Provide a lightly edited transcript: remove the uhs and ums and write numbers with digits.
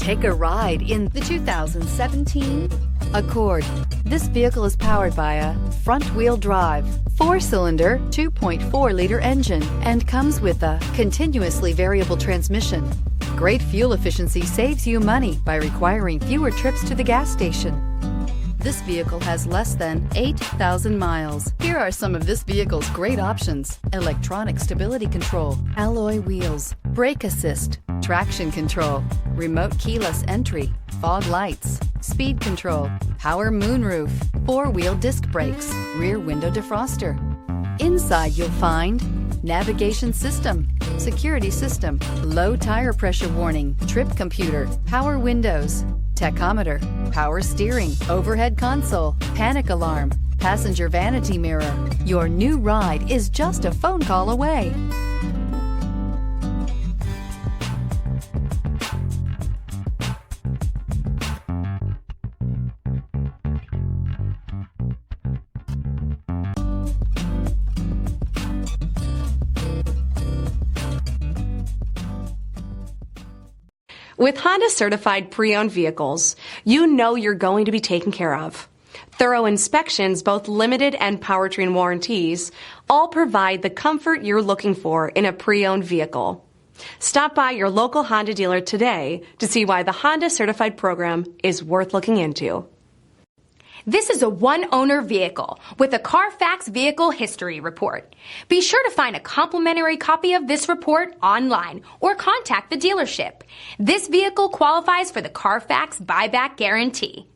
Take a ride in the 2017 Accord. This vehicle is powered by a front-wheel drive, 4-cylinder, 2.4-liter engine, and comes with a continuously variable transmission. Great fuel efficiency saves you money by requiring fewer trips to the gas station. This vehicle has less than 8,000 miles. Here are some of this vehicle's great options: electronic stability control, alloy wheels, brake assist, traction control, remote keyless entry, fog lights, speed control, power moonroof, 4-wheel disc brakes, rear window defroster. Inside you'll find navigation system, security system, low tire pressure warning, trip computer, power windows, tachometer, power steering, overhead console, panic alarm, passenger vanity mirror. Your new ride is just a phone call away. With Honda certified pre-owned vehicles, you know you're going to be taken care of. Thorough inspections, both limited and powertrain warranties, all provide the comfort you're looking for in a pre-owned vehicle. Stop by your local Honda dealer today to see why the Honda certified program is worth looking into. This is a one-owner vehicle with a Carfax Vehicle History Report. Be sure to find a complimentary copy of this report online or contact the dealership. This vehicle qualifies for the Carfax Buyback Guarantee.